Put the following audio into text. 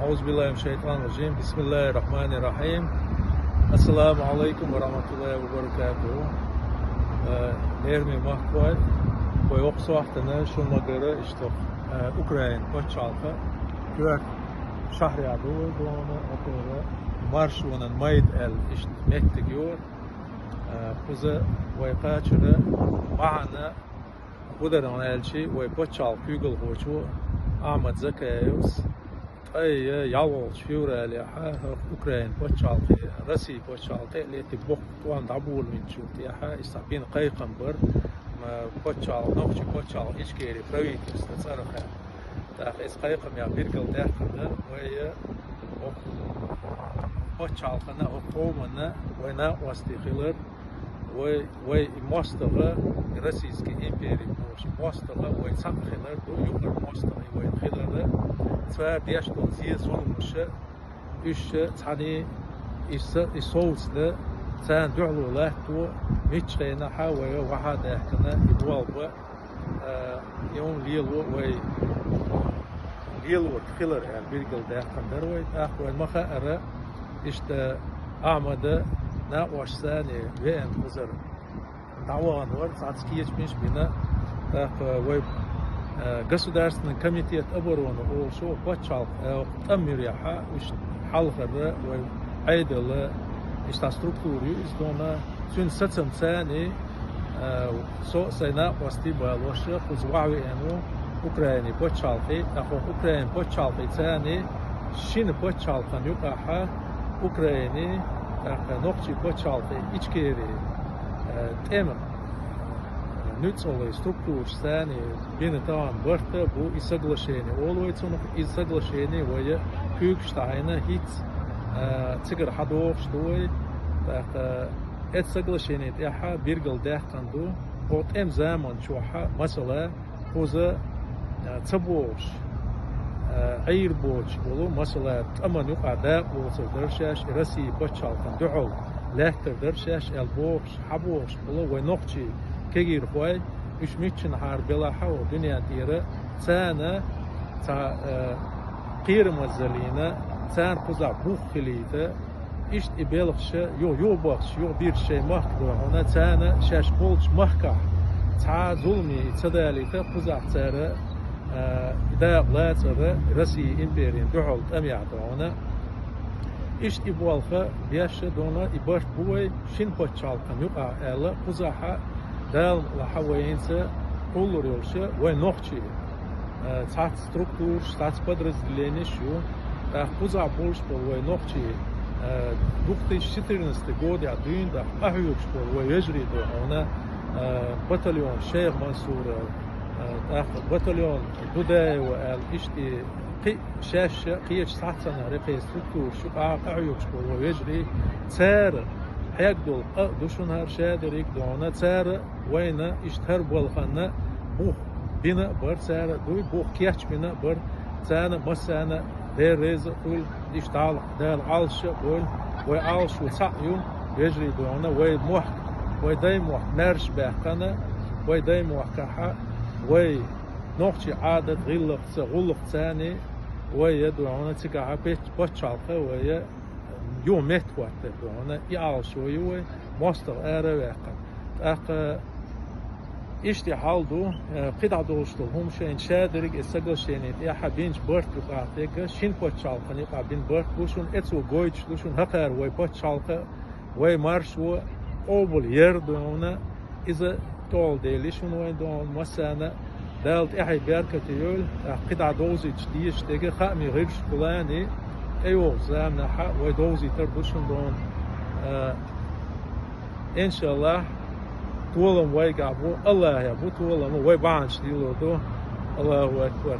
Euzubillahimineşşeytanirracim. Bismillahirrahmanirrahim. Assalamu alaikum ve rahmatullahi ve berekatuhu. Nermi mahkvay. Bu yoksa vaktine şuna göre işte Ukrayna koçalka gör şahriyatı olduğunu okulu marşunan mayit el işte mekte gör. Kuzu ve kaçırı bağına bu da ona elçi ve koçal kügül koçu Ahmet Zakayevs ay yalvaç fiurali ha Ukrayna koçaltı Rusya koçaltı leti bok tuan dabul min çut ya ha istabin qayqan bir koçal nokçu koçal içkeri pravit istasarha ta es qayqam ya bir gıl daqını ve o koçaltına o kovmana ve na vastiqiler ve mostağı Rusiyski imperi mostağı ve sakhiler bu yukarı mostağı ve khiları ve beş doziye zulmüşü üçü tani İsovs'da sen du'lulah tu miçrena havaya vahada kana ibwalba yom lilu ve lilu khilar yani bir gılda kandır ve ahval makara işte Ahmet'e na başsani ve en hazır davan var satski geçmiş bina ve Государственный комитет обороны olsa başçal tamiriha halkları ve aydalı işte struktürü izdona sün satsam sani so sayna vasti bağlaşı kuzvavi enu Ukrayna başçaltı aho Ukrayna başçaltı sani Çin başçaltı yukaha Ukrayna nokçi başçaltı içkeri tema Нюцовой структур стане бинетан бърта бу и съглашение. Олуйцунук и съглашение вая Кюгштайна хит цигър хадов штуй эт съглашение тяха биргъл дахтанду от ем zaman чуха масала хуза цабош ayır boç bolu masala aman yuqada olsa dırşaş Rusya başçaltan du'ul lahtir dırşaş el boş haboş bolu ve nokçi كجير خوي إيش ميتشن حار بلا حو دنيا تيرة سنة تا قير مزلينا سان قزع بوخ خليته إيش إبلغش يو بخش يو بير شيء مهكدو هنا سنة شاش بولش مهكا تا ظلمي تداليته قزع ترى دا لا ترى رسي إمبرين دعول أميعدو هنا إيش إبوالخه بيش دونا إبرش بوي شين بتشالكم يقع ألا قزعها دال لحوينسه كل ريوشه ونوخشي تحت структур штат подразделения شو خزع بولش بول ونوخشي 2014 год я дын да ахюкш бол ويجري до هنا батальон شيخ منصور батальон بداي وال اشتي شاش قيش تحت سنه رقي структур شو ахюкш بول ويجري سار حيقدل دوشون هر شادر يقدونا تسار وين اشتهر بالخنا بوخ بنا بر تسار دوي بوخ كياتش بنا بر تسانا مسانا دير ريز قول اشتعال دال عالش قول وعالش وصعيو يجري دونا وي موح وي داي موح نرش باقنا وي داي موح كحا وي نوخشي عادة غلق تاني وي يدونا تكاها بيت بتشالقه وي يوم متوقت دونا يعال شوية ماستر أرويقا إشتي حالدو قطع دوشتو هم شين شادرق استقلشينيت يا حبينج برت بقاطيك شين بوتشالقا يقع بين برت بوشون اتسو غويتش دوشون هقار وي بوتشالقا وي مارش و أول يردونا إذا طول ديليشون وين دون مسانا دالت إحي بيركة يول قطع دوزيتش ديشتيك خامي غيرش بلاني ايوه زامنا حق ويدوزي تربوشن دون ان شاء الله طولهم ويقعبوا الله يا بو طولهم ويبانش ديلو دو الله اكبر